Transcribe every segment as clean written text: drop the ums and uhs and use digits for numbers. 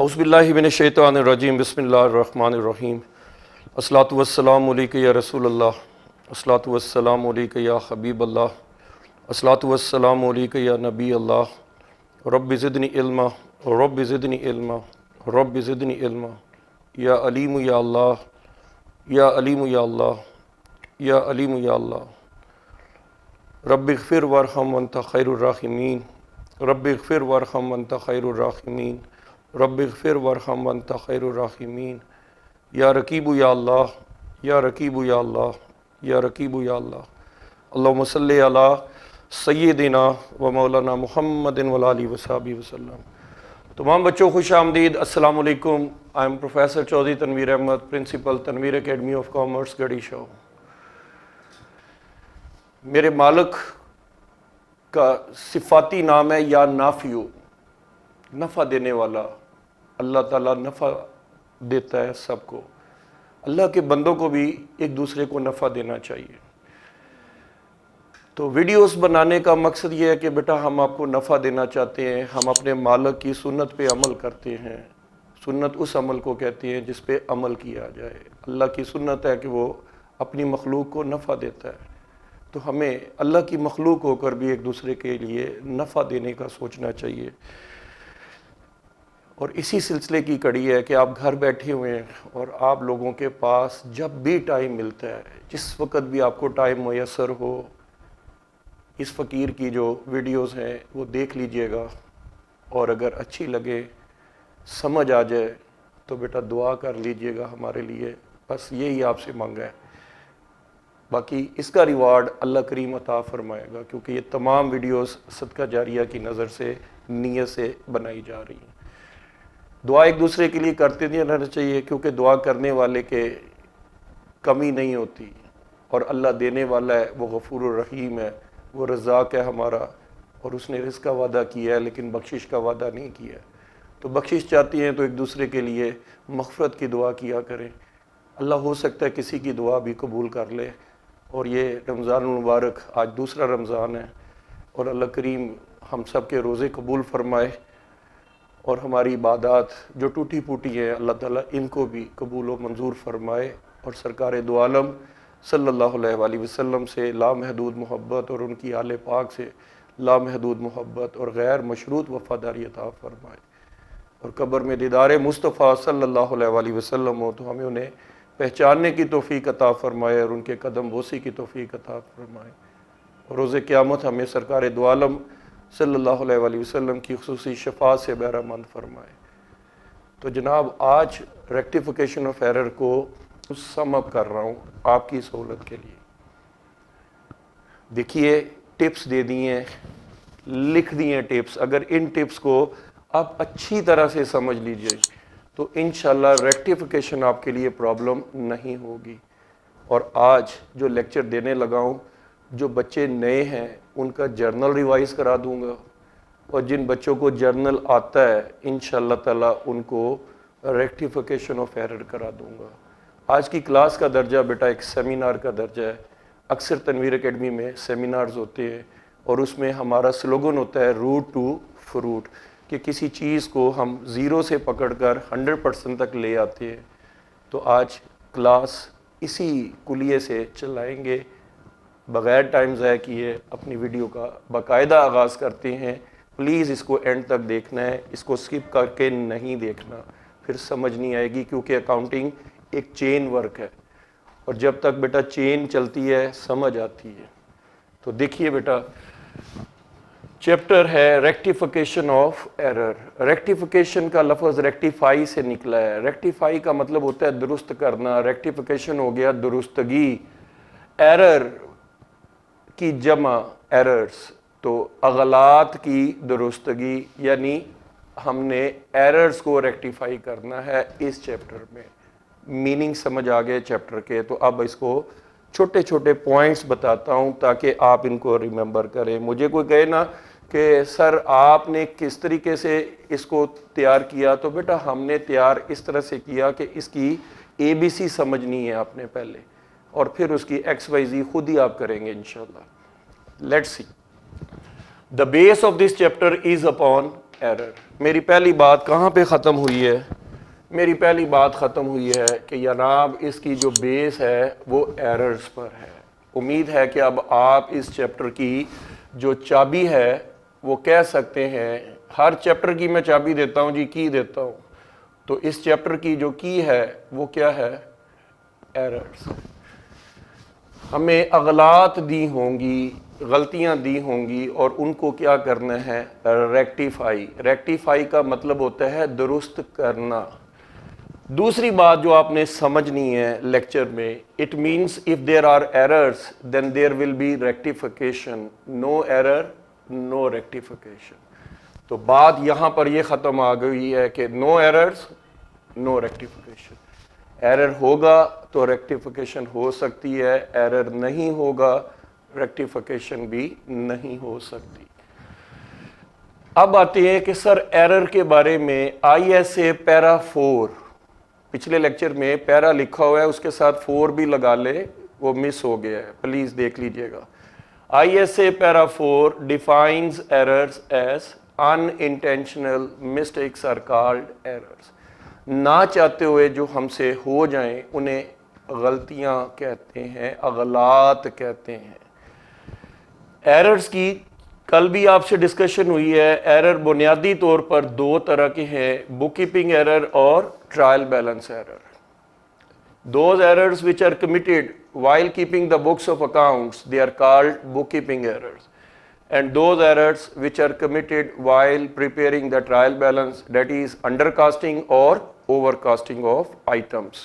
औज़ुबिल्लाहि मिनश्शैतानिर्रजीम बिस्मिल्लाहिर्रहमानिर्रहीम। अस्सलातु वस्सलामु अलैका या रसूलल्लाह, अस्सलातु वस्सलामु अलैका या हबीबल्लाह, अस्सलातु वस्सलामु अलैका या नबी अल्लाह। Rabbi ज़िदनी इल्मा, rabbi ज़िदनी इल्मा, rabbi ज़िदनी इल्मा। या अलीमु या अल्लाह, या अलीमु या अल्लाह, या अलीमु या अल्लाह। रब्बिग़फ़िर वरहम वअन्त खैरुर राहिमीन, रब्बिग़फ़िर वरहम वअन्त खैरुर राहिमीन, रब्बिग़फ़िर वरहम वअन्त खैरुर राहिमीन। या रकीबु या अल्लाह, या रकीबु या अल्लाह, या रकीबु या अल्लाह। अल्लाहुम्मा सल्लि अला सय्यिदिना व मौलाना मुहम्मदिन व आलिहि व सहबिहि वसल्लम। तमाम बच्चों खुश आमदीद, अस्सलामु अलैकुम। I am professor Chaudhry Tanveer Ahmed, principal Tanveer academy of commerce Garhi Shahu. मेरे मालिक का सिफाती नाम है या नाफियु, नफ़ा देने वाला। अल्लाह ताला नफ़ा देता है सबको। अल्लाह के बंदों को भी एक दूसरे को नफ़ा देना चाहिए। तो वीडियोस बनाने का मकसद ये है कि बेटा हम आपको नफ़ा देना चाहते हैं। हम अपने मालिक की सुन्नत पे अमल करते हैं। सुन्नत उस अमल को कहते हैं जिस पे अमल किया जाए। अल्लाह की सुन्नत है कि वो अपनी मखलूक को नफ़ा देता है। तो हमें अल्लाह की मखलूक होकर भी एक दूसरे के लिए नफ़ा देने का सोचना चाहिए। और इसी सिलसिले की कड़ी है कि आप घर बैठे हुए हैं और आप लोगों के पास जब भी टाइम मिलता है, जिस वक़्त भी आपको टाइम मुयस्सर हो, इस फ़कीर की जो वीडियोस हैं वो देख लीजिएगा। और अगर अच्छी लगे, समझ आ जाए तो बेटा दुआ कर लीजिएगा हमारे लिए। बस यही आपसे मांगा है। बाकी इसका रिवार्ड अल्लाह करीम अता फरमाएगा, क्योंकि ये तमाम वीडियोस सदका जारिया की नज़र से, नीयत से बनाई जा रही हैं। दुआ एक दूसरे के लिए करते नहीं रहना चाहिए, क्योंकि दुआ करने वाले के कमी नहीं होती। और अल्लाह देने वाला है, वो गफूर रहीम है, वो रज़ाक है हमारा। और उसने रिज़्क़ का वादा किया है लेकिन बख्शिश का वादा नहीं किया है। तो बख्शिश चाहती हैं तो एक दूसरे के लिए मग़फ़िरत की दुआ किया करें। अल्लाह हो सकता है किसी की दुआ भी कबूल कर ले। और ये रमज़ान मुबारक, आज दूसरा रमज़ान है, और अल्लाह करीम हम सब के रोज़े कबूल फरमाए। और हमारी इबादत जो टूटी फूटी है, अल्लाह ताला इनको भी कबूल व मंजूर फरमाए। और सरकार दो आलम सल्लल्लाहु अलैहि वसल्लम से लामहदूद मोहब्बत और उनकी आले पाक से लामहदूद मोहब्बत और गैर मशरूत वफ़ादारी अता फरमाए। और कब्र में दीदार मुस्तफ़ा सल्लल्लाहु अलैहि वसल्लम हो तो हमें उन्हें पहचानने की तौफ़ीक अता फरमाए और उनके कदम बोसी की तौफ़ीक अता फरमाए। और रोज़े क़यामत हमें सरकार दो आलम सल्लल्लाहु अलैहि वसल्लम की खुसूसी शफ़ाअत से बहरामंद फरमाए। तो जनाब, आज रेक्टिफिकेशन ऑफ एरर को सम अप कर रहा हूँ आपकी सहूलत के लिए। देखिए, टिप्स दे दिए हैं, लिख दिए हैं टिप्स। अगर इन टिप्स को आप अच्छी तरह से समझ लीजिए तो इंशाल्लाह रेक्टिफिकेशन आपके लिए प्रॉब्लम नहीं होगी। और आज जो लेक्चर देने लगा हूँ, जो बच्चे नए हैं उनका जर्नल रिवाइज़ करा दूंगा। और जिन बच्चों को जर्नल आता है इंशाल्लाह ताला उनको रेक्टिफिकेशन ऑफ एरर करा दूंगा। आज की क्लास का दर्जा बेटा एक सेमिनार का दर्जा है। अक्सर तनवीर एकेडमी में सेमिनार्स होते हैं और उसमें हमारा स्लोगन होता है रूट टू फ्रूट, कि किसी चीज़ को हम ज़ीरो से पकड़कर 100% तक ले आते हैं। तो आज क्लास इसी कुलिये से चलाएंगे। बग़ैर टाइम ज़ाया किए अपनी वीडियो का बाकायदा आगाज़ करते हैं। प्लीज़ इसको एंड तक देखना है, इसको स्किप करके नहीं देखना, फिर समझ नहीं आएगी। क्योंकि अकाउंटिंग एक चेन वर्क है और जब तक बेटा चेन चलती है समझ आती है। तो देखिए बेटा, चैप्टर है रेक्टिफिकेशन ऑफ एरर। रेक्टिफिकेशन का लफ्ज़ रेक्टिफाई से निकला है। रेक्टिफाई का मतलब होता है दुरुस्त करना। रेक्टिफिकेशन हो गया दुरुस्तगी। एरर की जमा एरर्स, तो अगलात की दुरुस्तगी, यानी हमने एरर्स को रेक्टिफाई करना है इस चैप्टर में। मीनिंग समझ आ गए चैप्टर के। तो अब इसको छोटे छोटे पॉइंट्स बताता हूँ ताकि आप इनको रिमेंबर करें। मुझे कोई कहे ना कि सर आपने किस तरीके से इसको तैयार किया, तो बेटा हमने तैयार इस तरह से किया कि इसकी ABC समझनी है आपने पहले, और फिर उसकी XYZ खुद ही आप करेंगे इंशाल्लाह। Let's see. The base of this chapter is upon error. मेरी पहली बात कहाँ पे ख़त्म हुई है? मेरी पहली बात ख़त्म हुई है कि जनाब इसकी जो बेस है वो एरर्स पर है। उम्मीद है कि अब आप इस चैप्टर की जो चाबी है वो कह सकते हैं, हर चैप्टर की मैं चाबी देता हूँ जी, की देता हूँ, तो इस चैप्टर की जो की है वो क्या है? एरर्स। हमें अगलात दी होंगी, गलतियां दी होंगी और उनको क्या करना है? रेक्टिफाई। रेक्टिफाई का मतलब होता है दुरुस्त करना। दूसरी बात जो आपने समझनी है लेक्चर में, it means if there are errors then there will be rectification. No error no rectification. तो बात यहां पर यह ख़त्म आ गई है कि no errors no rectification. Error होगा तो रेक्टिफिकेशन हो सकती है, एरर नहीं होगा रेक्टिफिकेशन भी नहीं हो सकती। अब आते हैं कि सर एरर के बारे में ISA पैरा 4, पिछले लेक्चर में पैरा लिखा हुआ है उसके साथ 4 भी लगा ले, वो मिस हो गया है, प्लीज देख लीजिएगा। ISA para 4 defines errors as unintentional mistakes are called errors. ना चाहते हुए जो हमसे हो जाएं उन्हें गलतियां कहते हैं, अगलात कहते हैं। एरर्स की कल भी आपसे डिस्कशन हुई है। एरर बुनियादी तौर पर दो तरह के हैं, बुक कीपिंग एरर और trial balance error. Those errors which are committed while keeping the books of accounts, they are called bookkeeping errors. And those errors which are committed while preparing the trial balance, that is undercosting or overcosting of items.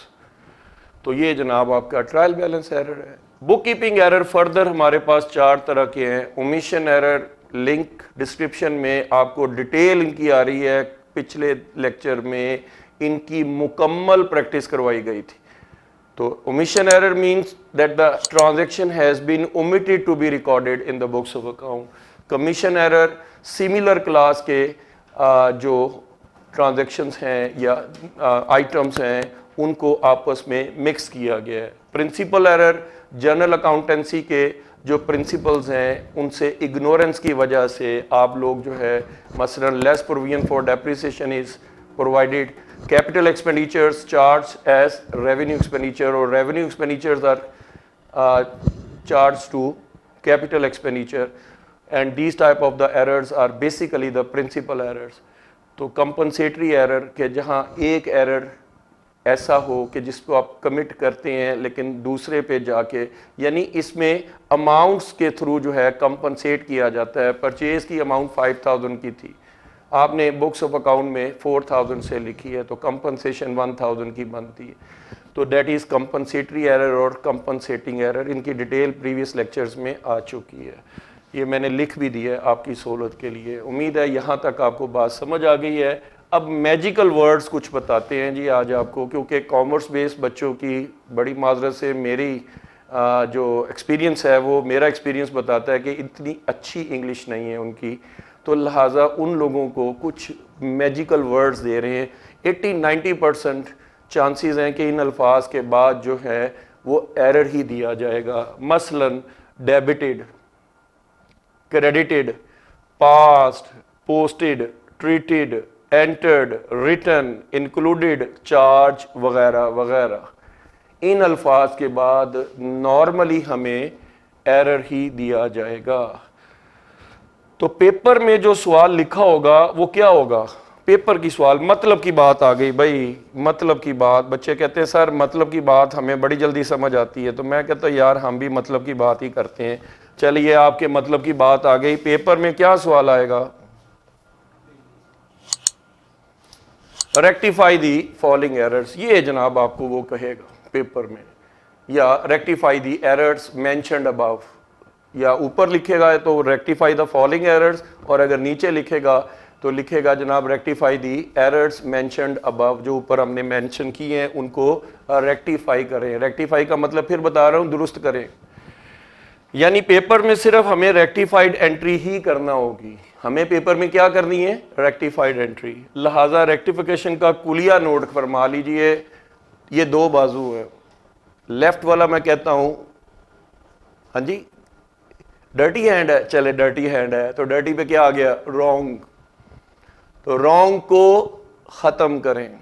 तो ये जनाब आपका trial balance error है। Book keeping error further हमारे पास 4 तरह के हैं। Omission error, link description में आपको डिटेल इनकी आ रही है, पिछले लेक्चर में इनकी मुकम्मल प्रैक्टिस करवाई गई थी। तो omission error means that the transaction has been omitted to be recorded in the books of account. Commission error similar class के जो transactions हैं या items हैं उनको आपस में mix किया गया है। Principal error जनरल अकाउंटेंसी के जो प्रिंसिपल्स हैं उनसे ignorance की वजह से आप लोग जो है मसलन less provision for depreciation is provided, capital expenditures charged as revenue expenditure or revenue expenditures are charged to capital expenditure, and these type of the errors are basically the principal errors. तो compensatory error के जहाँ एक error ऐसा हो कि जिसको आप commit करते हैं लेकिन दूसरे पे जाके, यानी इसमें अमाउंट्स के थ्रू जो है कंपनसेट किया जाता है। परचेज की अमाउंट 5000 की थी, आपने बुक्स ऑफ अकाउंट में 4000 से लिखी है, तो कंपनसेशन 1000 की बनती है। तो दैट इज़ कंपनसेटरी एरर और कंपनसेटिंग एरर। इनकी डिटेल प्रीवियस लेक्चर्स में आ चुकी है, ये मैंने लिख भी दी है आपकी सहूलत के लिए। उम्मीद है यहाँ तक आपको बात समझ आ गई है। अब मैजिकल वर्ड्स कुछ बताते हैं जी आज आपको, क्योंकि कॉमर्स बेस्ड बच्चों की बड़ी माजरत से मेरी जो एक्सपीरियंस है वो मेरा एक्सपीरियंस बताता है कि इतनी अच्छी इंग्लिश नहीं है उनकी, तो लिहाजा उन लोगों को कुछ मैजिकल वर्ड्स दे रहे हैं। 80-90% चांसेस हैं कि इन अल्फाज के बाद जो है वो एरर ही दिया जाएगा। मसलन debited, credited, past, posted, treated, entered, written, included, charge वगैरह वगैरह। इन अल्फाज के बाद नॉर्मली हमें एरर ही दिया जाएगा। तो पेपर में जो सवाल लिखा होगा वो क्या होगा? पेपर की सवाल, मतलब की बात आ गई भाई, मतलब की बात। बच्चे कहते हैं सर मतलब की बात हमें बड़ी जल्दी समझ आती है, तो मैं कहता हूँ यार हम भी मतलब की बात ही करते हैं। चलिए आपके मतलब की बात आ गई, पेपर में क्या सवाल आएगा? रेक्टिफाई दी फॉलोइंग एरर्स, ये जनाब आपको वो कहेगा पेपर में, या रेक्टिफाई दी एरर्स मेंशन्ड अबव, या ऊपर लिखेगा तो रेक्टिफाई द फॉलोइंग एरर्स, और अगर नीचे लिखेगा तो लिखेगा जनाब रेक्टिफाई दी एरर्स मेंशन्ड अबव। जो ऊपर हमने मेंशन किए हैं उनको रेक्टिफाई करें। रेक्टिफाई का मतलब फिर बता रहा हूं, दुरुस्त करें। यानी पेपर में सिर्फ हमें रेक्टिफाइड एंट्री ही करना होगी। हमें पेपर में क्या करनी है? Rectified entry. लिहाजा रेक्टिफिकेशन का कुलिया नोट फरमा लीजिए, ये दो बाजू है। लेफ्ट वाला मैं कहता हूं हाँ जी डर्टी हैंड है, चले डर्टी हैंड है, तो डर्टी पे क्या आ गया? रॉन्ग। रॉन्ग को ख़त्म करें।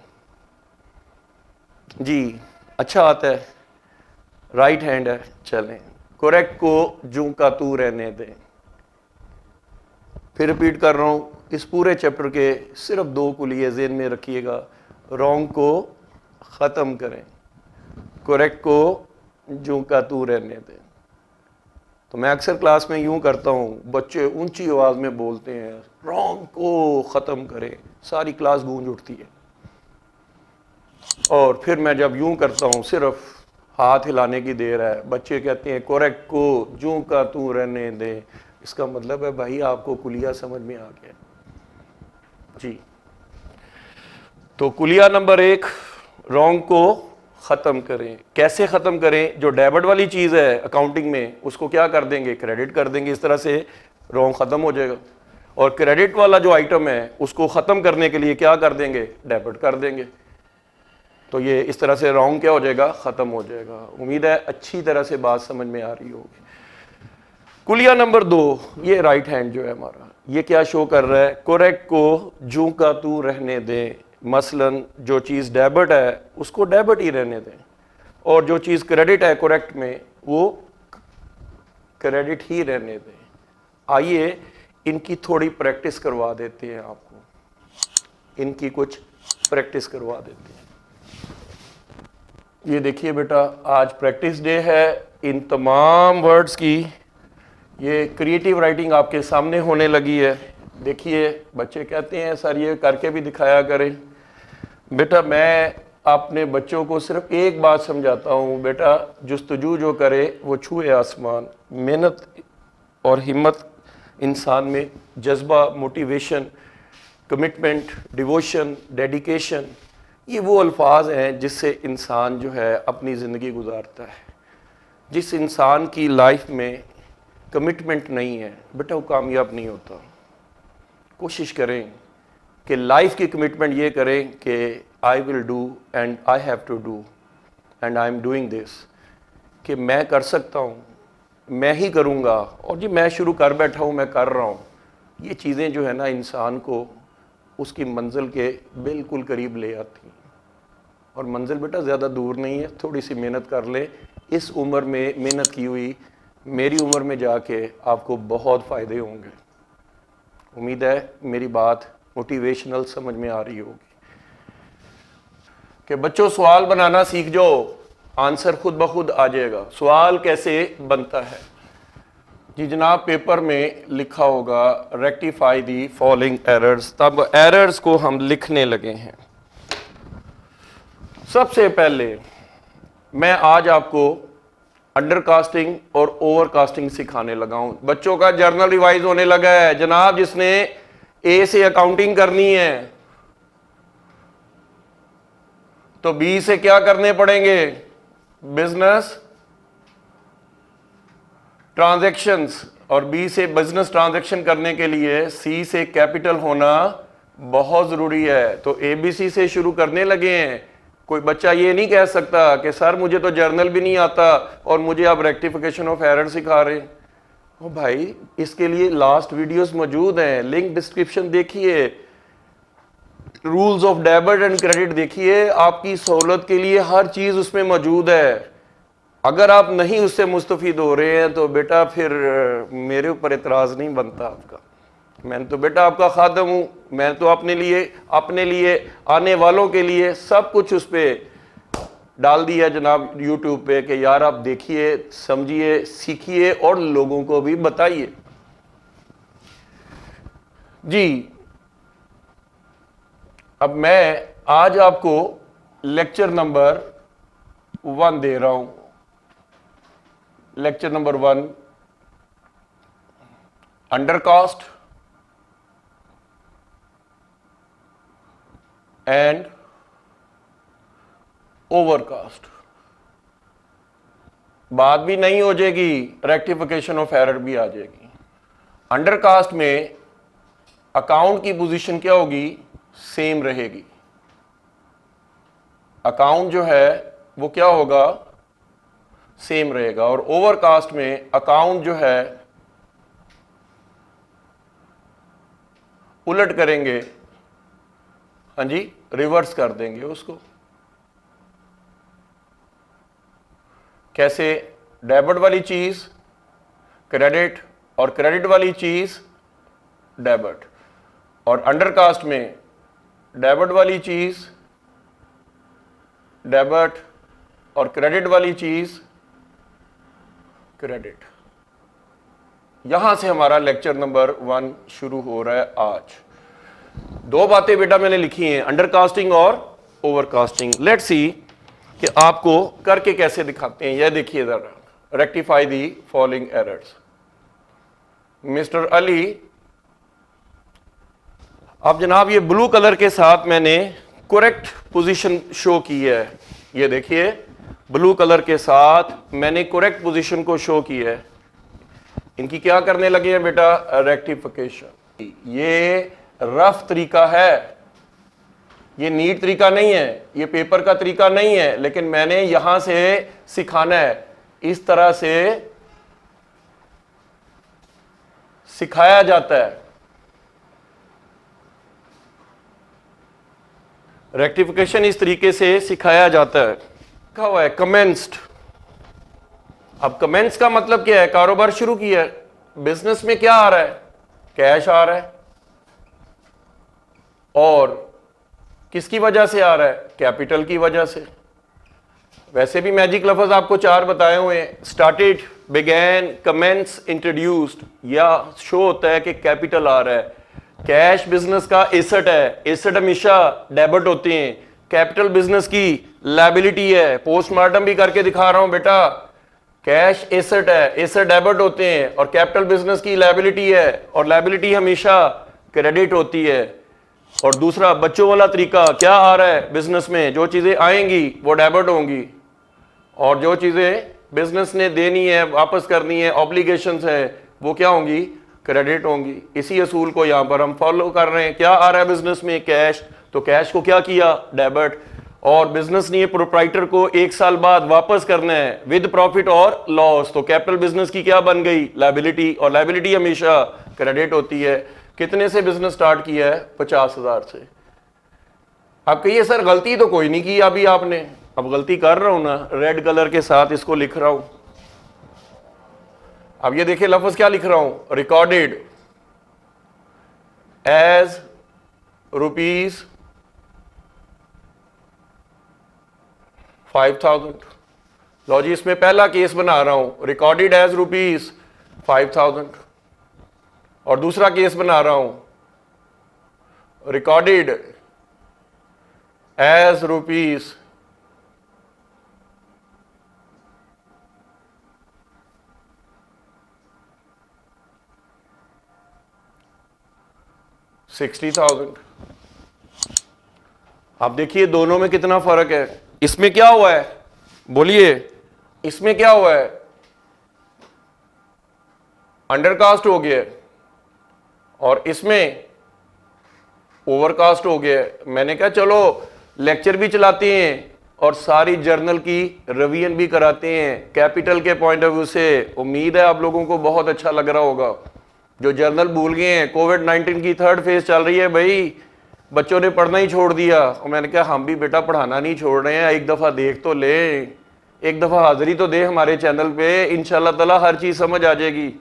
जी अच्छा आता है, राइट हैंड है, चलें। करेक्ट को जूं का तू रहने दें। फिर रिपीट कर रहा हूँ, इस पूरे चैप्टर के सिर्फ 2 कुलिये ज़हन में रखिएगा। रॉन्ग को ख़त्म करें, करेक्ट को जूं का तू रहने दें। तो मैं अक्सर क्लास में यूं करता हूँ, बच्चे ऊंची आवाज़ में बोलते हैं रॉन्ग को ख़त्म करें, सारी क्लास गूंज उठती है। और फिर मैं जब यूं करता हूँ, सिर्फ हाथ हिलाने की देर है, बच्चे कहते हैं करेक्ट को जूं का तू रहने दे। इसका मतलब है भाई आपको कुलिया समझ में आ गया। जी तो कुलिया नंबर 1, रॉन्ग को ख़त्म करें। कैसे ख़त्म करें? जो डेबिट वाली चीज़ है अकाउंटिंग में, उसको क्या कर देंगे? क्रेडिट कर देंगे। इस तरह से रॉन्ग ख़त्म हो जाएगा। और क्रेडिट वाला जो आइटम है उसको ख़त्म करने के लिए क्या कर देंगे? डेबिट कर देंगे। तो ये इस तरह से रॉन्ग क्या हो जाएगा? ख़त्म हो जाएगा। उम्मीद है अच्छी तरह से बात समझ में आ रही होगी। कुलिया नंबर 2, ये राइट हैंड जो है हमारा, ये क्या शो कर रहा है? करेक्ट को जूं का तू रहने दें। मसलन जो चीज़ डेबिट है उसको डेबिट ही रहने दें, और जो चीज़ क्रेडिट है करेक्ट में वो क्रेडिट ही रहने दें। आइए इनकी थोड़ी प्रैक्टिस करवा देते हैं आपको, इनकी कुछ प्रैक्टिस करवा देते हैं। ये देखिए बेटा, आज प्रैक्टिस डे है इन तमाम वर्ड्स की। ये क्रिएटिव राइटिंग आपके सामने होने लगी है। देखिए बच्चे कहते हैं सर ये करके भी दिखाया करें। बेटा मैं अपने बच्चों को सिर्फ एक बात समझाता हूँ, बेटा जुस्तजू जो करे वो छुए आसमान। मेहनत और हिम्मत इंसान में, जज्बा, मोटिवेशन, कमिटमेंट, डिवोशन, डेडिकेशन, ये वो अल्फाज हैं जिससे इंसान जो है अपनी ज़िंदगी गुजारता है। जिस इंसान की लाइफ में कमिटमेंट नहीं है बेटा वो कामयाब नहीं होता। कोशिश करें कि लाइफ की कमिटमेंट ये करें कि I will do and I have to do and I am doing this, कि मैं कर सकता हूँ, मैं ही करूँगा, और जी मैं शुरू कर बैठा हूँ, मैं कर रहा हूँ। ये चीज़ें जो है ना इंसान को उसकी मंजिल के बिल्कुल करीब ले आती हैं। और मंजिल बेटा ज़्यादा दूर नहीं है, थोड़ी सी मेहनत कर ले। इस उम्र में मेहनत की हुई मेरी उम्र में जाके आपको बहुत फ़ायदे होंगे। उम्मीद है मेरी बात मोटिवेशनल समझ में आ रही होगी। कि बच्चों सवाल बनाना सीख जाओ, आंसर खुद ब खुद आ जाएगा। सवाल कैसे बनता है? जी जनाब, पेपर में लिखा होगा रेक्टिफाई दी फॉलोइंग एरर्स। तब एरर्स को हम लिखने लगे हैं। सबसे पहले मैं आज आपको अंडरकास्टिंग और ओवरकास्टिंग सिखाने लगा हूं। बच्चों का जर्नल रिवाइज होने लगा है जनाब। जिसने ए से अकाउंटिंग करनी है तो बी से क्या करने पड़ेंगे? Business transactions. और बी से बिजनेस ट्रांजैक्शन करने के लिए सी से कैपिटल होना बहुत जरूरी है। तो एबीसी से शुरू करने लगे हैं। कोई बच्चा ये नहीं कह सकता कि सर मुझे तो जर्नल भी नहीं आता और मुझे आप रेक्टिफिकेशन ऑफ एरर सिखा रहे हैं। ओ भाई, इसके लिए लास्ट वीडियोस मौजूद हैं, लिंक डिस्क्रिप्शन देखिए। Rules of debit and credit देखिए, आपकी सहूलत के लिए हर चीज उसमें मौजूद है। अगर आप नहीं उससे मुस्तफीद हो रहे हैं तो बेटा फिर मेरे ऊपर एतराज नहीं बनता आपका। मैं तो बेटा आपका खादम हूं। मैं तो अपने लिए आने वालों के लिए सब कुछ उस पर डाल दिया जनाब यूट्यूब पे कि यार आप देखिए, समझिए, सीखिए और लोगों को भी बताइए। जी अब मैं आज आपको लेक्चर नंबर 1 दे रहा हूं। Lecture number 1, undercast and overcast. बात भी नहीं हो जाएगी, रेक्टिफिकेशन ऑफ एरर भी आ जाएगी। अंडरकास्ट में अकाउंट की पोजीशन क्या होगी? सेम रहेगी। अकाउंट जो है वो क्या होगा? सेम रहेगा। और ओवरकास्ट में अकाउंट जो है उलट करेंगे हाँ जी, रिवर्स कर देंगे उसको। कैसे? डेबिट वाली चीज क्रेडिट और क्रेडिट वाली चीज डेबिट, और अंडरकास्ट में डेबिट वाली चीज डेबिट और क्रेडिट वाली चीज क्रेडिट। यहां से हमारा लेक्चर नंबर 1 शुरू हो रहा है आज। दो बातें बेटा मैंने लिखी हैं, अंडरकास्टिंग और ओवरकास्टिंग। लेट्स सी कि आपको करके कैसे दिखाते हैं। यह देखिए जरा, rectify the following errors. Mister Ali, अब जनाब ये ब्लू कलर के साथ मैंने करेक्ट पोजीशन शो की है। ये देखिए, ब्लू कलर के साथ मैंने करेक्ट पोजीशन को शो की है। इनकी क्या करने लगे हैं बेटा? रेक्टिफिकेशन। ये रफ तरीका है, ये नीट तरीका नहीं है, ये पेपर का तरीका नहीं है, लेकिन मैंने यहां से सिखाना है। इस तरह से सिखाया जाता है। रेक्टिफिकेशन इस तरीके से सिखाया जाता है। लिखा हुआ है कमेंस्ड। अब कमेंस का मतलब क्या है? कारोबार शुरू किया है। बिजनेस में क्या आ रहा है? कैश आ रहा है। और किसकी वजह से आ रहा है? कैपिटल की वजह से। वैसे भी मैजिक लफ्ज आपको 4 बताए हुए हैं, स्टार्टेड, बिगैन, कमेंस, इंट्रोड्यूस्ड। या शो होता है कि कैपिटल आ रहा है। कैश बिजनेस का एसेट है, एसेट हमेशा डेबिट होते हैं। कैपिटल बिजनेस की लायबिलिटी है। पोस्टमार्टम भी करके दिखा रहा हूं बेटा। कैश एसेट है, एसेट डेबिट होते हैं, और कैपिटल बिजनेस की लायबिलिटी है, और लायबिलिटी हमेशा क्रेडिट होती है। और दूसरा बच्चों वाला तरीका, क्या आ रहा है बिजनेस में? जो चीजें आएंगी वो डेबिट होंगी, और जो चीजें बिजनेस ने देनी है, वापस करनी है, ऑब्लिगेशंस है, वो क्या होंगी? क्रेडिट होंगी। इसी असूल को यहां पर हम फॉलो कर रहे हैं। क्या आ रहा है बिजनेस में? कैश। तो कैश को क्या किया? डेबिट। और बिजनेस ने प्रोप्राइटर को 1 साल बाद वापस करना है विद प्रॉफिट और लॉस। तो कैपिटल बिजनेस की क्या बन गई? लायबिलिटी, और लायबिलिटी हमेशा क्रेडिट होती है। कितने से बिजनेस स्टार्ट किया है? 50,000 से। आप कहिए सर गलती तो कोई नहीं की अभी आपने। अब गलती कर रहा हूं ना, रेड कलर के साथ इसको लिख रहा हूं। अब ये देखिए लफ्ज क्या लिख रहा हूं? Recorded as ₹5,000। लो जी, इसमें पहला केस बना रहा हूं, रिकॉर्डेड एज ₹5,000। और दूसरा केस बना रहा हूं, रिकॉर्डेड एज ₹60,000। अब देखिए दोनों में कितना फर्क है। इसमें क्या हुआ है? बोलिए, इसमें क्या हुआ है? अंडरकास्ट हो गया, और इसमें ओवरकास्ट हो गया। मैंने कहा चलो लेक्चर भी चलाते हैं और सारी जर्नल की रिवीजन भी कराते हैं कैपिटल के पॉइंट ऑफ व्यू से। उम्मीद है आप लोगों को बहुत अच्छा लग रहा होगा। जो जर्नल भूल गए हैं, कोविड-19 की 3rd फेज चल रही है भाई, बच्चों ने पढ़ना ही छोड़ दिया। और मैंने कहा हम भी बेटा पढ़ाना नहीं छोड़ रहे हैं, एक दफ़ा देख तो ले, एक दफ़ा हाजिरी तो दे हमारे चैनल पे, इंशाल्लाह ताला हर चीज़ समझ आ जाएगी।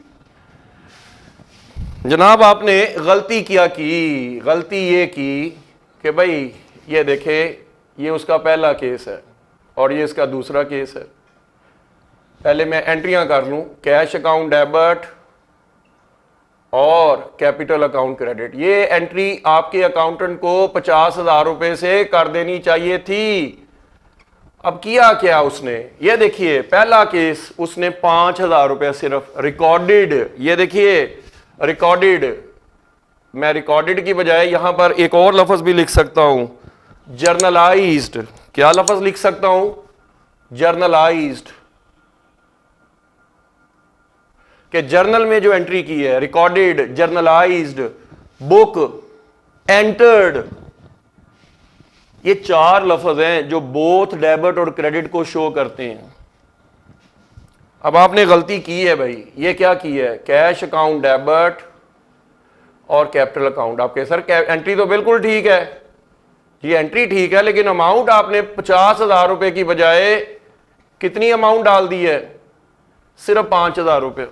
जनाब आपने गलती क्या की? गलती ये की कि भाई ये देखे, ये उसका पहला केस है और ये इसका दूसरा केस है। पहले मैं एंट्रियां कर लूं, कैश अकाउंट डेबिट और कैपिटल अकाउंट क्रेडिट। ये एंट्री आपके अकाउंटेंट को 50,000 रुपए से कर देनी चाहिए थी। अब किया क्या उसने? ये देखिए पहला केस उसने 5,000 रुपए सिर्फ रिकॉर्डेड, ये देखिए रिकॉर्डेड। मैं रिकॉर्डेड की बजाय यहां पर एक और लफ्ज भी लिख सकता हूं, जर्नलाइज्ड। क्या लफ्ज लिख सकता हूं? जर्नलाइज्ड। कि जर्नल में जो एंट्री की है, रिकॉर्डेड, जर्नलाइज्ड, बुक, एंटर्ड, ये 4 लफ्ज हैं जो बोथ डेबिट और क्रेडिट को शो करते हैं। अब आपने गलती की है भाई। ये क्या की है? कैश अकाउंट डेबिट और कैपिटल अकाउंट। आपके सर एंट्री तो बिल्कुल ठीक है, ये एंट्री ठीक है, लेकिन अमाउंट आपने 50,000 रुपए की बजाय कितनी अमाउंट डाल दी है? सिर्फ 5,000 रुपए।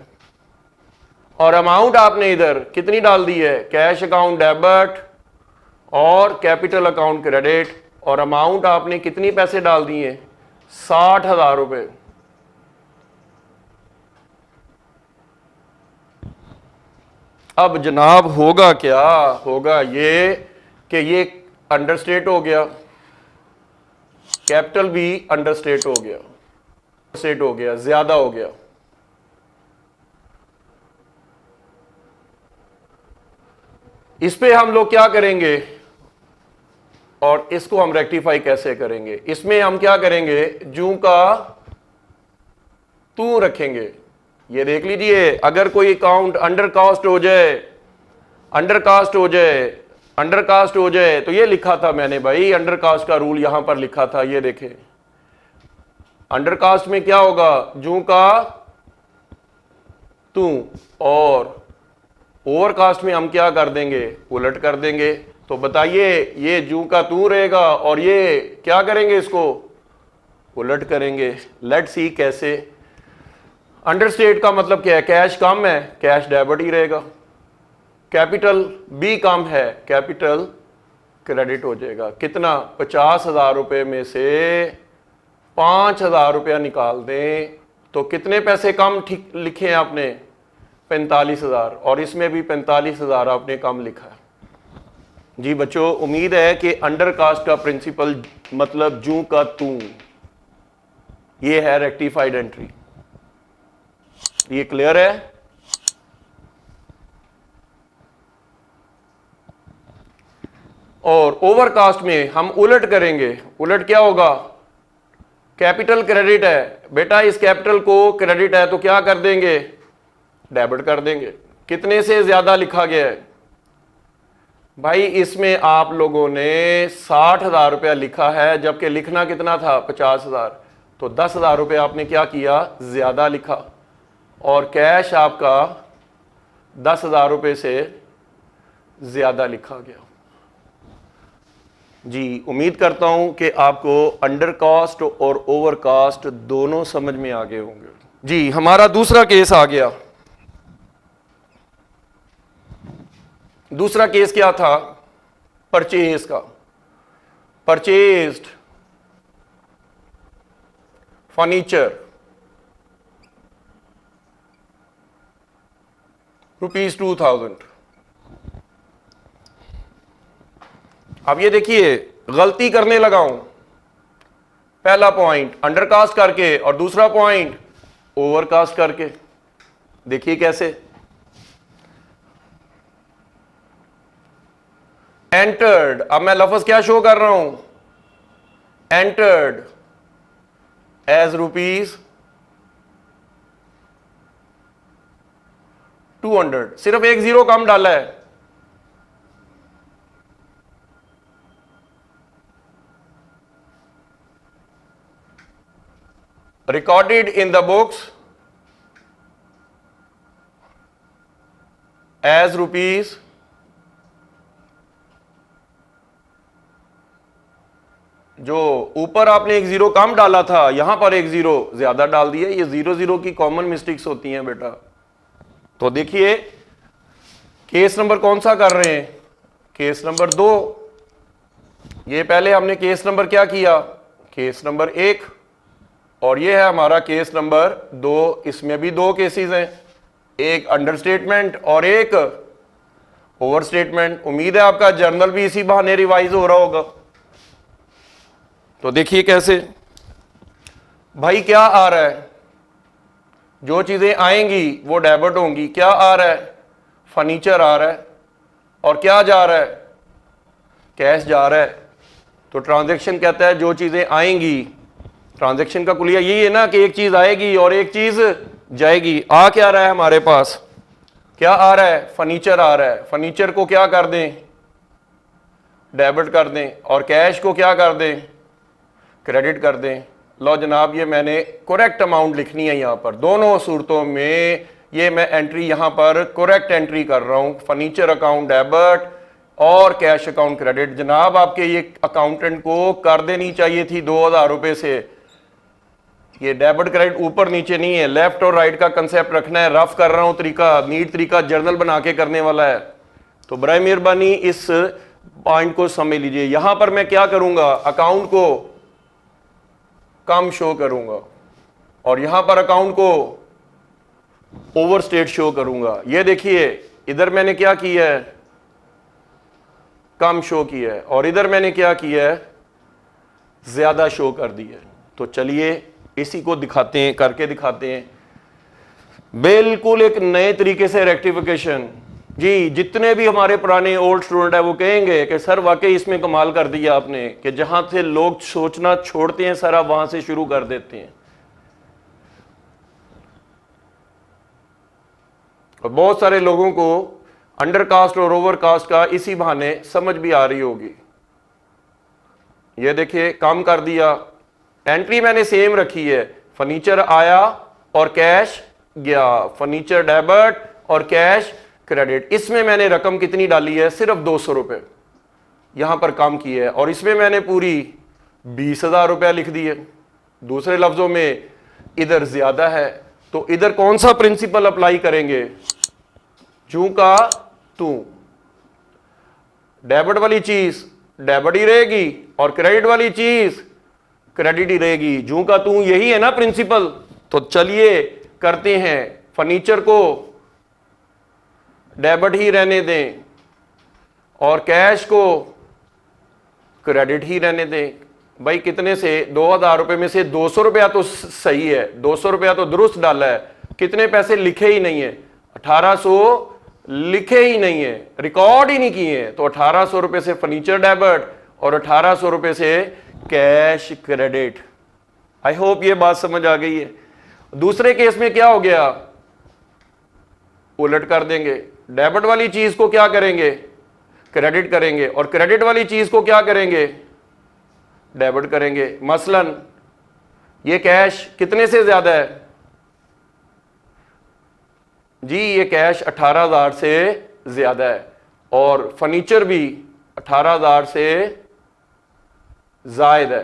और अमाउंट आपने इधर कितनी डाल दी है? कैश अकाउंट डेबिट और कैपिटल अकाउंट क्रेडिट। और अमाउंट आपने कितनी पैसे डाल दिए? 60,000 रुपए। अब जनाब होगा क्या? होगा ये कि ये अंडरस्टेट हो गया, कैपिटल भी अंडरस्टेट हो गया, स्टेट हो गया, ज्यादा हो गया। इस पे हम लोग क्या करेंगे और इसको हम रेक्टिफाई कैसे करेंगे? इसमें हम क्या करेंगे, जू का तू रखेंगे। ये देख लीजिए, अगर कोई अकाउंट अंडरकास्ट हो जाए, अंडरकास्ट हो जाए, अंडरकास्ट हो जाए, तो ये लिखा था मैंने भाई, अंडरकास्ट का रूल यहां पर लिखा था, ये देखें। अंडरकास्ट में क्या होगा? जू का तू। और ओवरकास्ट में हम क्या कर देंगे? उलट कर देंगे। तो बताइए, ये जू का तू रहेगा और ये क्या करेंगे? इसको उलट करेंगे। लेट्स सी कैसे। अंडरस्टेट का मतलब क्या है? कैश कम है, कैश डेबिट ही रहेगा। कैपिटल भी कम है, कैपिटल क्रेडिट हो जाएगा। कितना? 50,000 रुपए में से 5,000 रुपया निकाल दें तो कितने पैसे कम ठीक लिखे हैं आपने? 45,000। और इसमें भी 45,000 आपने कम लिखा है। जी बच्चों, उम्मीद है कि अंडरकास्ट का प्रिंसिपल मतलब जू का तू, ये है रेक्टिफाइड एंट्री। ये क्लियर है? और ओवरकास्ट में हम उलट करेंगे। उलट क्या होगा? कैपिटल क्रेडिट है बेटा, इस कैपिटल को क्रेडिट है तो क्या कर देंगे? डेबिट कर देंगे। कितने से ज्यादा लिखा गया है भाई? इसमें आप लोगों ने 60,000 रुपया लिखा है, जबकि लिखना कितना था? 50,000। तो 10,000 रुपये आपने क्या किया? ज्यादा लिखा। और कैश आपका 10,000 रुपये से ज्यादा लिखा गया। जी, उम्मीद करता हूं कि आपको अंडरकास्ट और ओवरकास्ट दोनों समझ में आ गए होंगे। जी, हमारा दूसरा केस आ गया। दूसरा केस क्या था? परचेज का। Purchased furniture ₹2,000। अब ये देखिए, गलती करने लगा हूं। पहला पॉइंट अंडरकास्ट करके और दूसरा पॉइंट ओवरकास्ट करके। देखिए कैसे। एंटर्ड, अब मैं लफ्ज क्या शो कर रहा हूं? Entered as ₹200। सिर्फ एक जीरो कम डाला है। Recorded in the books as ₹, जो ऊपर आपने एक जीरो कम डाला था, यहां पर एक जीरो ज्यादा डाल दिया। ये जीरो जीरो की कॉमन मिस्टेक्स होती हैं बेटा। तो देखिए, केस नंबर कौन सा कर रहे हैं? Case number 2। ये पहले हमने केस नंबर क्या किया? Case number 1। और ये है हमारा केस नंबर 2। इसमें भी दो केसेस हैं, एक अंडरस्टेटमेंट और एक ओवरस्टेटमेंट। उम्मीद है आपका जर्नल भी इसी बहाने रिवाइज हो रहा होगा। तो देखिए कैसे भाई, क्या आ रहा है? जो चीजें आएंगी वो डेबिट होंगी। क्या आ रहा है? फर्नीचर आ रहा है। और क्या जा रहा है? कैश जा रहा है। तो ट्रांजैक्शन कहता है जो चीजें आएंगी, ट्रांजैक्शन का कुलिया यही है ना कि एक चीज आएगी और एक चीज जाएगी। आ क्या रहा है हमारे पास? क्या आ रहा है? फर्नीचर आ रहा है। फर्नीचर को क्या कर दें? डेबिट कर दें। और कैश को क्या कर दें? क्रेडिट कर दें। लो जनाब, ये मैंने करेक्ट अमाउंट लिखनी है यहां पर। दोनों सूरतों में ये मैं एंट्री यहां पर करेक्ट एंट्री कर रहा हूं। फर्नीचर अकाउंट डेबिट, और कैश अकाउंट क्रेडिट। जनाब आपके ये अकाउंटेंट को कर देनी चाहिए थी 2000 रुपए से। ये डेबिट क्रेडिट ऊपर नीचे नहीं है, लेफ्ट और राइट का कंसेप्ट रखना है। रफ कर रहा हूं तरीका, नीट तरीका जर्नल बना के करने वाला है, तो बराए मेहरबानी इस पॉइंट को समझ लीजिए। यहां पर मैं क्या करूंगा, अकाउंट को कम शो करूंगा और यहां पर अकाउंट को ओवरस्टेट शो करूंगा। ये देखिए इधर मैंने क्या किया है, कम शो किया है, और इधर मैंने क्या किया है, ज्यादा शो कर दिया है। तो चलिए इसी को दिखाते हैं, करके दिखाते हैं बिल्कुल एक नए तरीके से रेक्टिफिकेशन। जी जितने भी हमारे पुराने ओल्ड स्टूडेंट है वो कहेंगे कि सर वाकई इसमें कमाल कर दिया आपने, कि जहां से लोग सोचना छोड़ते हैं सर आप वहां से शुरू कर देते हैं। और बहुत सारे लोगों को अंडर कास्ट और ओवर कास्ट का इसी बहाने समझ भी आ रही होगी। ये देखिए कम कर दिया, एंट्री मैंने सेम रखी है, फर्नीचर आया और कैश गया, फर्नीचर डेबिट और कैश क्रेडिट। इसमें मैंने रकम कितनी डाली है, सिर्फ 200 रुपए यहां पर काम की है, और इसमें मैंने पूरी 20,000 रुपया लिख दी है। दूसरे लफ्जों में इधर ज्यादा है, तो इधर कौन सा प्रिंसिपल अप्लाई करेंगे, जू का तू। डेबिट वाली चीज डेबिट ही रहेगी और क्रेडिट वाली चीज क्रेडिट ही रहेगी, जू का तू, यही है ना प्रिंसिपल। तो चलिए करते हैं, फर्नीचर को डेबिट ही रहने दें और कैश को क्रेडिट ही रहने दें। भाई कितने से, 2000 रुपए में से 200 रुपया तो सही है, 200 रुपया तो दुरुस्त डाला है, कितने पैसे लिखे ही नहीं है, 1800 लिखे ही नहीं है, रिकॉर्ड ही नहीं किए हैं। तो 1800 रुपए से फर्नीचर डेबिट और 1800 रुपए से कैश क्रेडिट। आई होप ये बात समझ आ गई है। दूसरे केस में क्या हो गया, उलट कर देंगे, डेबिट वाली चीज को क्या करेंगे, क्रेडिट करेंगे, और क्रेडिट वाली चीज को क्या करेंगे, डेबिट करेंगे। मसलन ये कैश कितने से ज्यादा है जी, ये कैश 18,000 से ज्यादा है, और फर्नीचर भी 18,000 से जायद है।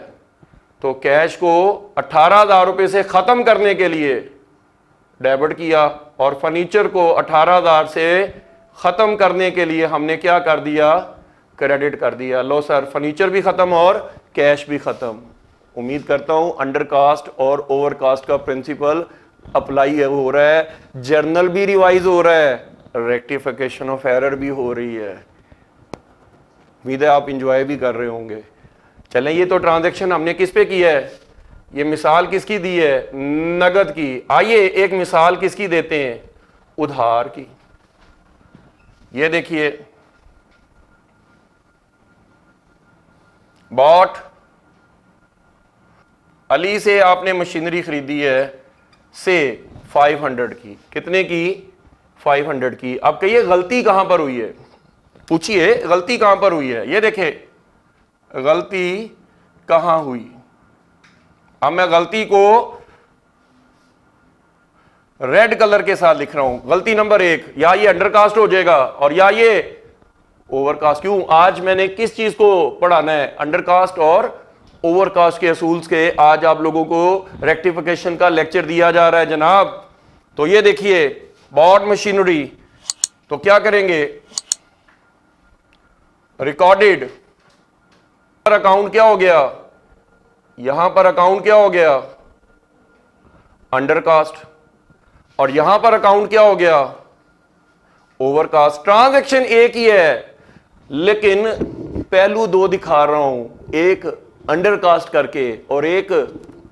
तो कैश को 18,000 रुपए से खत्म करने के लिए डेबिट किया, और फर्नीचर को 18,000 से खत्म करने के लिए हमने क्या कर दिया, क्रेडिट कर दिया। लो सर, फर्नीचर भी खत्म और कैश भी खत्म। उम्मीद करता हूं अंडर कास्ट और ओवर कास्ट का प्रिंसिपल अप्लाई हो रहा है, जर्नल भी रिवाइज हो रहा है, रेक्टिफिकेशन ऑफ एरर भी हो रही है। उम्मीद है आप इंजॉय भी कर रहे होंगे। चलें, ये तो ट्रांजैक्शन हमने किस पे किया है, ये मिसाल किसकी दी है, नगद की। आइए एक मिसाल किसकी देते हैं, उधार की। ये देखिए, बॉट अली से आपने मशीनरी खरीदी है से 500 की, कितने की, 500 की। अब कहिए गलती कहां पर हुई है, पूछिए गलती कहां पर हुई है। ये देखे गलती कहां हुई। अब मैं गलती को रेड कलर के साथ लिख रहा हूं, गलती नंबर 1, या ये अंडरकास्ट हो जाएगा और या ये ओवरकास्ट। क्यों, आज मैंने किस चीज को पढ़ाना है, अंडरकास्ट और ओवरकास्ट के असूल्स के आज आप लोगों को रेक्टिफिकेशन का लेक्चर दिया जा रहा है जनाब। तो ये देखिए बॉट मशीनरी, तो क्या करेंगे, रिकॉर्डेड पर अकाउंट क्या हो गया, यहां पर अकाउंट क्या हो गया, अंडरकास्ट, और यहां पर अकाउंट क्या हो गया, ओवरकास्ट। ट्रांजैक्शन एक ही है लेकिन पहलू दो दिखा रहा हूं, एक अंडरकास्ट करके और एक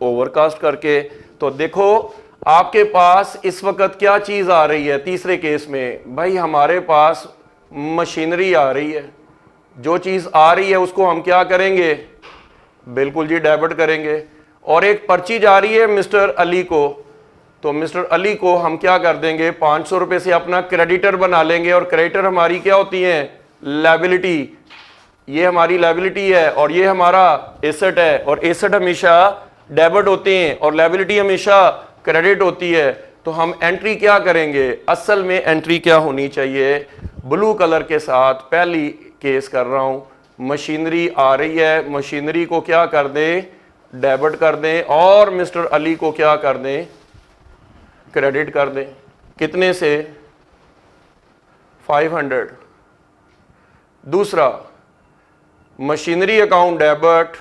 ओवरकास्ट करके। तो देखो आपके पास इस वक्त क्या चीज आ रही है, तीसरे केस में भाई हमारे पास मशीनरी आ रही है। जो चीज आ रही है उसको हम क्या करेंगे, बिल्कुल जी डेबिट करेंगे। और एक पर्ची जा रही है मिस्टर अली को, तो मिस्टर अली को हम क्या कर देंगे, 500 रुपए से अपना क्रेडिटर बना लेंगे। और क्रेडिटर हमारी क्या होती है, लायबिलिटी। ये हमारी लायबिलिटी है और ये हमारा एसेट है, और एसेट हमेशा डेबिट होते हैं और लायबिलिटी हमेशा क्रेडिट होती है। तो हम एंट्री क्या करेंगे, असल में एंट्री क्या होनी चाहिए, ब्लू कलर के साथ पहली केस कर रहा हूं, मशीनरी आ रही है, मशीनरी को क्या कर दें, डेबिट कर दें, और मिस्टर अली को क्या कर दें, क्रेडिट कर दें। कितने से, 500। दूसरा, मशीनरी अकाउंट डेबिट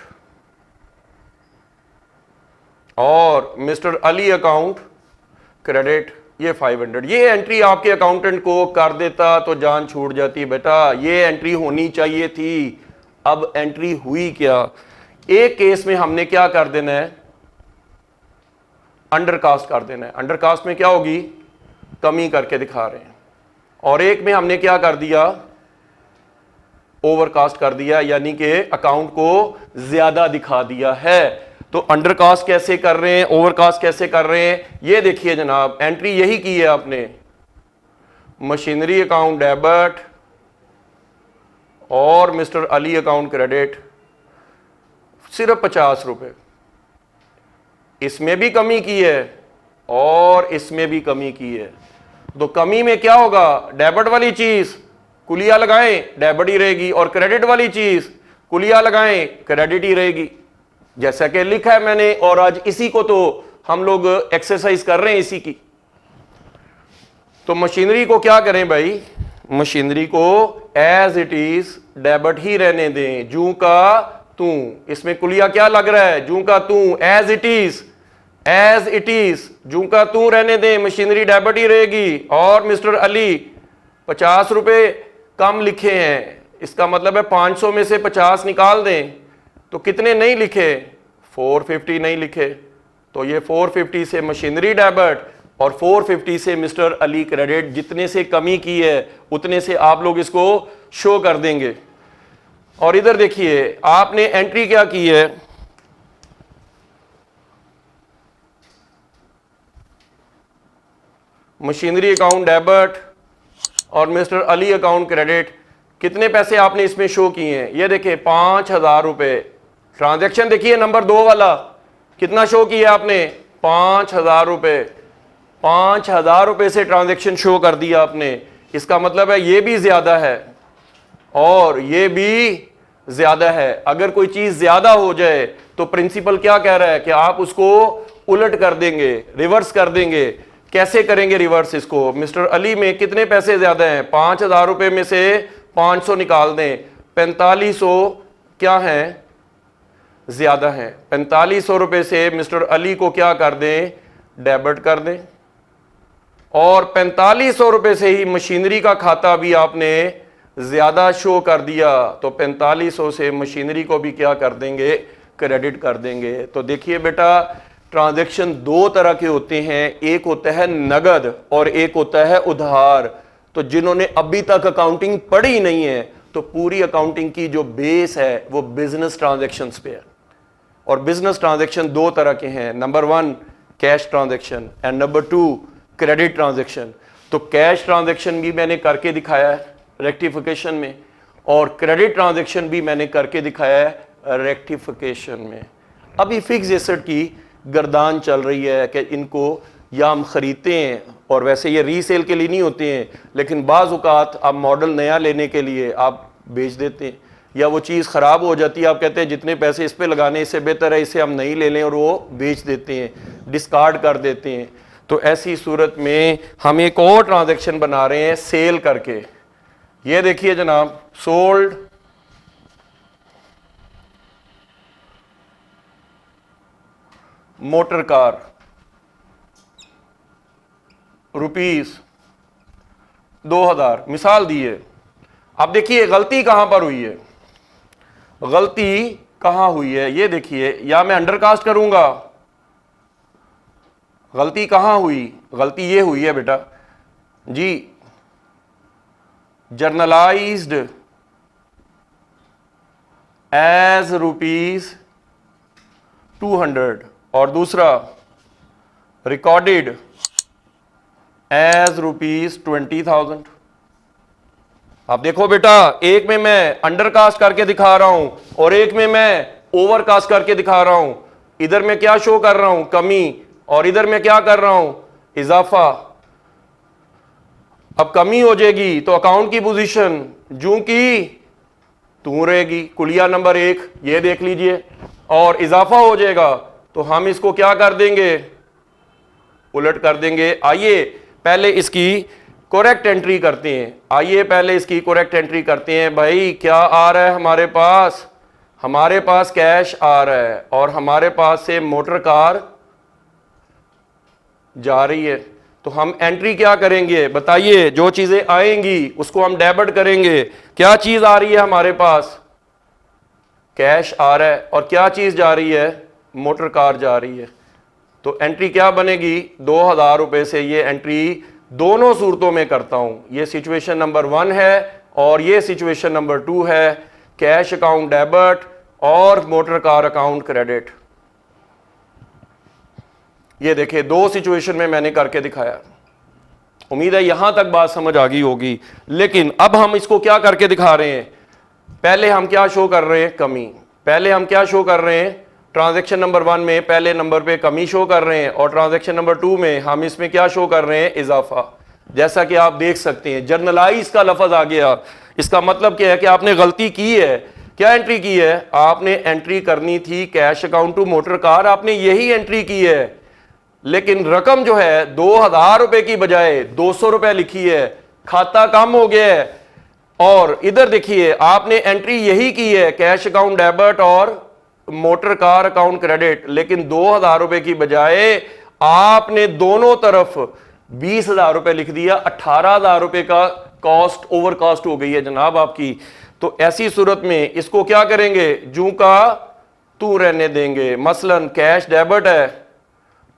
और मिस्टर अली अकाउंट क्रेडिट, ये 500। ये एंट्री आपके अकाउंटेंट को कर देता तो जान छूट जाती, बेटा ये एंट्री होनी चाहिए थी। अब एंट्री हुई क्या, एक केस में हमने क्या कर देना है, अंडरकास्ट कर देना है। अंडरकास्ट में क्या होगी, कमी करके दिखा रहे हैं, और एक में हमने क्या कर दिया, ओवरकास्ट कर दिया, यानी कि अकाउंट को ज्यादा दिखा दिया है। तो अंडरकास्ट कैसे कर रहे हैं, ओवरकास्ट कैसे कर रहे हैं, ये देखिए जनाब, एंट्री यही की है आपने, मशीनरी अकाउंट डेबिट और मिस्टर अली अकाउंट क्रेडिट, सिर्फ 50 रुपए। इसमें भी कमी की है और इसमें भी कमी की है। तो कमी में क्या होगा, डेबिट वाली चीज कुलिया लगाएं डेबिट ही रहेगी, और क्रेडिट वाली चीज कुलिया लगाएं क्रेडिट ही रहेगी, जैसा कि लिखा है मैंने। और आज इसी को तो हम लोग एक्सरसाइज कर रहे हैं, इसी की। तो मशीनरी को क्या करें भाई, मशीनरी को एज इट इज डेबिट ही रहने दें, जू का तू। इसमें कुलिया क्या लग रहा है, जू का तू, एज इट इज जू का तू रहने दें, मशीनरी डेबिट ही रहेगी। और मिस्टर अली 50 रुपए कम लिखे हैं, इसका मतलब है 500 में से 50 निकाल दें, तो कितने नहीं लिखे, 450 नहीं लिखे। तो ये 450 से मशीनरी डेबिट और 450 से मिस्टर अली क्रेडिट, जितने से कमी की है उतने से आप लोग इसको शो कर देंगे। और इधर देखिए, आपने एंट्री क्या की है, मशीनरी अकाउंट डेबिट और मिस्टर अली अकाउंट क्रेडिट। कितने पैसे आपने इसमें शो किए हैं, ये देखिए 5000 रुपए। ट्रांजैक्शन देखिए नंबर 2 वाला, कितना शो किया आपने, 5000 रुपए। 5000 रुपए से ट्रांजैक्शन शो कर दिया आपने। इसका मतलब है ये भी ज्यादा है और ये भी ज्यादा है। अगर कोई चीज ज्यादा हो जाए तो प्रिंसिपल क्या कह रहा है कि आप उसको उलट कर देंगे, रिवर्स कर देंगे। कैसे करेंगे रिवर्स इसको, मिस्टर अली में कितने पैसे ज्यादा हैं, 5000 रुपए में से 500 निकाल दें, 4500 क्या है, ज्यादा है। 4500 रुपए से मिस्टर अली को क्या कर दें, डेबिट कर दें, और 4500 रुपए से ही मशीनरी का खाता भी आपने ज्यादा शो कर दिया, तो 4500 से मशीनरी को भी क्या कर देंगे, क्रेडिट कर देंगे। तो देखिए बेटा, ट्रांजैक्शन 2 तरह के होते हैं, एक होता है नगद और एक होता है उधार। तो जिन्होंने अभी तक अकाउंटिंग पढ़ी नहीं है, तो पूरी अकाउंटिंग की जो बेस है वो बिजनेस ट्रांजैक्शंस पे है। और बिजनेस ट्रांजैक्शन 2 तरह के हैं, number 1 cash transaction and number 2 credit transaction. तो कैश ट्रांजैक्शन भी मैंने करके दिखाया है रेक्टिफिकेशन में, और क्रेडिट ट्रांजैक्शन भी मैंने करके दिखाया है रेक्टिफिकेशन में। अभी फिक्स एसेट की गर्दान चल रही है कि इनको या हम खरीदते हैं, और वैसे ये रीसेल के लिए नहीं होते हैं, लेकिन बाज़ औक़ात आप मॉडल नया लेने के लिए आप बेच देते हैं, या वो चीज़ ख़राब हो जाती है, आप कहते हैं जितने पैसे इस पे लगाने इससे बेहतर है इसे हम नहीं ले लें, और वो बेच देते हैं, डिस्कार्ड कर देते हैं। तो ऐसी सूरत में हम एक और ट्रांजैक्शन बना रहे हैं सेल करके। ये देखिए जनाब, सोल्ड मोटर कार ₹2000 मिसाल दी है। अब देखिए गलती कहां पर हुई है, गलती कहां हुई है, ये देखिए, या मैं अंडरकास्ट करूंगा, गलती कहां हुई, गलती ये हुई है बेटा जी, जर्नलाइज्ड एज ₹200 और दूसरा रिकॉर्डेड एज ₹20,000। अब देखो बेटा, एक में मैं अंडरकास्ट करके दिखा रहा हूं और एक में मैं ओवरकास्ट करके दिखा रहा हूं। इधर मैं क्या शो कर रहा हूं, कमी, और इधर मैं क्या कर रहा हूं, इजाफा। अब कमी हो जाएगी तो अकाउंट की पोजीशन जू की टू रहेगी, कुलिया नंबर 1 ये देख लीजिए, और इजाफा हो जाएगा तो हम इसको क्या कर देंगे, उलट कर देंगे। आइए पहले इसकी करेक्ट एंट्री करते हैं, आइए पहले इसकी करेक्ट एंट्री करते हैं। भाई क्या आ रहा है हमारे पास, हमारे पास कैश आ रहा है और हमारे पास से मोटर कार जा रही है, तो हम एंट्री क्या करेंगे बताइए, जो चीजें आएंगी उसको हम डेबिट करेंगे। क्या चीज आ रही है हमारे पास, कैश आ रहा है, और क्या चीज जा रही है, मोटर कार जा रही है। तो एंट्री क्या बनेगी, 2000 रुपए से ये एंट्री दोनों सूरतों में करता हूं। ये सिचुएशन नंबर 1 है और ये सिचुएशन नंबर 2 है, कैश अकाउंट डेबिट और मोटर कार अकाउंट क्रेडिट। ये देखिए 2 सिचुएशन में मैंने करके दिखाया। उम्मीद है यहां तक बात समझ आ गई होगी। लेकिन अब हम इसको क्या करके दिखा रहे हैं, पहले हम क्या शो कर रहे हैं, कमी। पहले हम क्या शो कर रहे हैं, ट्रांजैक्शन नंबर 1 में पहले नंबर पे कमी शो कर रहे हैं, और ट्रांजैक्शन नंबर 2 में हम इसमें क्या शो कर रहे हैं, इजाफा। जैसा कि आप देख सकते हैं जर्नलाइज का लफ्ज आ गया। इसका मतलब क्या है कि आपने गलती की है। क्या एंट्री की है, आपने एंट्री करनी थी cash account to motor car, आपने यही एंट्री की है, लेकिन रकम जो है 2000 रुपए की बजाय 200 रुपए लिखी है, खाता कम हो गया है। और इधर देखिए आपने एंट्री यही की है, कैश अकाउंट डेबिट और मोटर कार अकाउंट क्रेडिट, लेकिन 2000 रुपए की बजाय आपने दोनों तरफ 20,000 रुपए लिख दिया। 18,000 रुपए का कॉस्ट ओवर कॉस्ट हो गई है जनाब आपकी। तो ऐसी सूरत में इसको क्या करेंगे, जू का तू रहने देंगे। मसलन कैश डेबिट है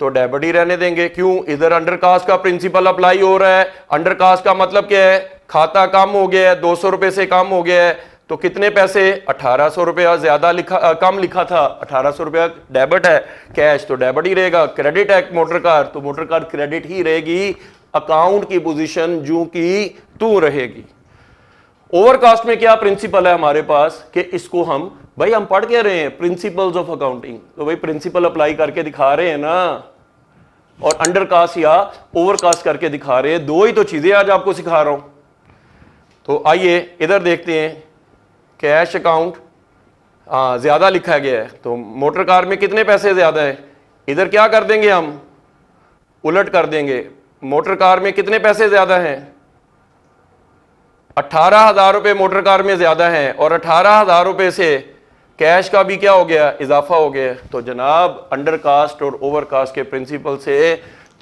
तो डेबिट ही रहने देंगे। क्यों, इधर अंडरकास्ट का प्रिंसिपल अप्लाई हो रहा है। अंडरकास्ट का मतलब क्या है, खाता कम हो गया है, 200 रुपए से कम हो गया है, तो कितने पैसे, 1800 रुपया ज्यादा लिखा, कम लिखा था, 1800 रुपया डेबिट है, कैश तो डेबिट ही रहेगा। क्रेडिट है मोटर कार, तो मोटर कार क्रेडिट ही रहेगी। अकाउंट की पोजीशन जू की तू रहेगी। ओवरकास्ट में क्या प्रिंसिपल है हमारे पास कि इसको हम, भाई हम पढ़ के रहे हैं प्रिंसिपल्स ऑफ अकाउंटिंग, तो भाई प्रिंसिपल अप्लाई करके दिखा रहे हैं ना, और अंडरकास्ट या ओवरकास्ट करके दिखा रहे हैं। 2 ही तो चीजें आज आपको सिखा रहा हूं। तो आइए इधर देखते हैं, कैश अकाउंट ज्यादा लिखा गया है, तो मोटर कार में कितने पैसे ज्यादा है, इधर क्या कर देंगे हम, उलट कर देंगे। मोटर कार में कितने पैसे ज्यादा हैं, 18,000 रुपए मोटर कार में ज्यादा हैं, और 18,000 रुपए से कैश का भी क्या हो गया, इजाफा हो गया। तो जनाब अंडरकास्ट और ओवरकास्ट के प्रिंसिपल से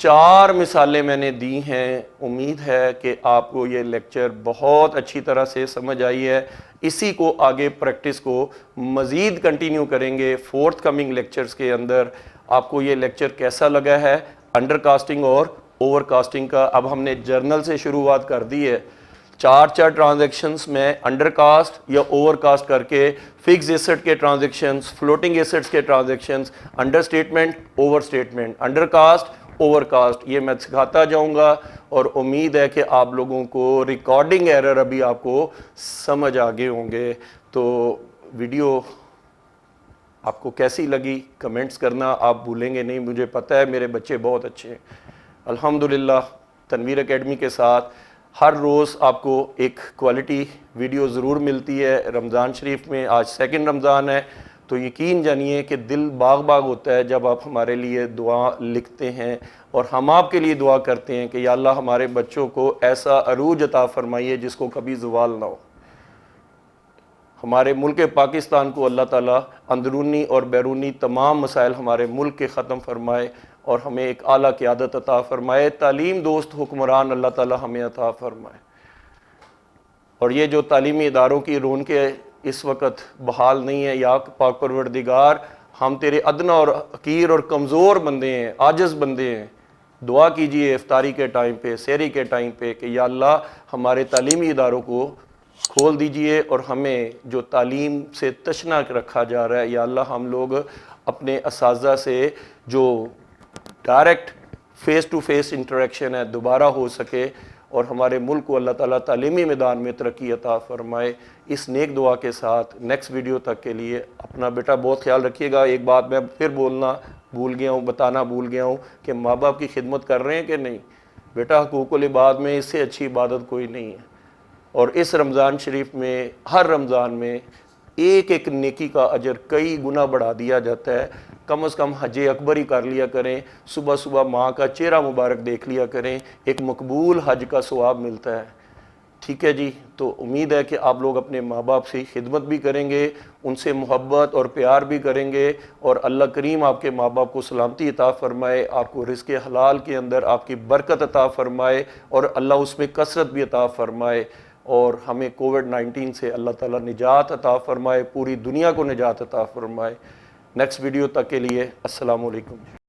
4 मिसालें मैंने दी हैं। उम्मीद है कि आपको ये लेक्चर बहुत अच्छी तरह से समझ आई है। इसी को आगे प्रैक्टिस को मज़ीद कंटिन्यू करेंगे फोर्थ कमिंग लेक्चर्स के अंदर। आपको ये लेक्चर कैसा लगा है अंडरकास्टिंग और ओवरकास्टिंग का। अब हमने जर्नल से शुरुआत कर दी है। 4 ट्रांजैक्शंस में अंडरकास्ट या ओवरकास्ट करके फिक्स एसेट के ट्रांजैक्शंस, फ्लोटिंग एसेट्स के transactions, under statement, over statement, undercast, overcast, ये मैं सिखाता जाऊंगा। और उम्मीद है कि आप लोगों को रिकॉर्डिंग एरर अभी आपको समझ आ गए होंगे। तो वीडियो आपको कैसी लगी कमेंट्स करना आप भूलेंगे नहीं, मुझे पता है मेरे बच्चे बहुत अच्छे हैं अल्हम्दुलिल्लाह। तनवीर एकेडमी के साथ हर रोज़ आपको एक क्वालिटी वीडियो ज़रूर मिलती है। रमज़ान शरीफ में आज 2nd रमज़ान है, तो यकीन जानिए कि दिल बाग बाग होता है जब आप हमारे लिए दुआ लिखते हैं और हम आपके लिए दुआ करते हैं कि या अल्लाह हमारे बच्चों को ऐसा अरूज अता फरमाइए जिसको कभी ज़वाल ना हो। हमारे मुल्क पाकिस्तान को अल्लाह ताला अंदरूनी और बैरूनी तमाम मसाइल हमारे मुल्क के ख़त्म फरमाए और हमें एक आला क़यादत अता फरमाए। तालीम दोस्त हुक्मरान अल्लाह ताला हमें अता फरमाए। और ये जो तालीमी इदारों की रौनकें इस वक्त बहाल नहीं है, या पाक परवरदिगार हम तेरे अदना और हकीर और कमज़ोर बंदे हैं, आजिज़ बंदे हैं। दुआ कीजिए इफ्तारी के टाइम पे, सहरी के टाइम पे कि या अल्लाह हमारे तालीमी इदारों को खोल दीजिए और हमें जो तालीम से तशना रखा जा रहा है, या अल्लाह हम लोग अपने असातिज़ा से जो direct face to face interaction है दोबारा हो सके और हमारे मुल्क को अल्लाह ताला तालीमी मैदान में तरक्की अता फरमाए। इस नेक दुआ के साथ नेक्स्ट वीडियो तक के लिए अपना बेटा बहुत ख्याल रखिएगा। एक बात मैं फिर बोलना भूल गया हूँ, बताना भूल गया हूँ कि माँ बाप की खिदमत कर रहे हैं कि नहीं। बेटा हुकूकुल इबाद में इससे अच्छी इबादत कोई नहीं है। और इस रमज़ान शरीफ में हर रमज़ान में एक एक नेकी का अजर कई गुना बढ़ा दिया जाता है। कम से कम हज अकबर ही कर लिया करें, सुबह सुबह माँ का चेहरा मुबारक देख लिया करें, एक मकबूल हज का सवाब मिलता है। ठीक है जी, तो उम्मीद है कि आप लोग अपने माँ बाप से खिदमत भी करेंगे, उनसे मोहब्बत और प्यार भी करेंगे, और अल्लाह करीम आपके माँ बाप को सलामती अता फ़रमाए, आपको रिज़्क़ हलाल के अंदर आपकी बरकत अता फ़रमाए, और अल्लाह उसमें कसरत भी अता फ़रमाए, और हमें कोविड-19 से अल्लाह ताला निजात अता फ़रमाए, पूरी दुनिया को निजात अता फ़रमाए। नेक्स्ट वीडियो तक के लिए अस्सलामु अलैकुम।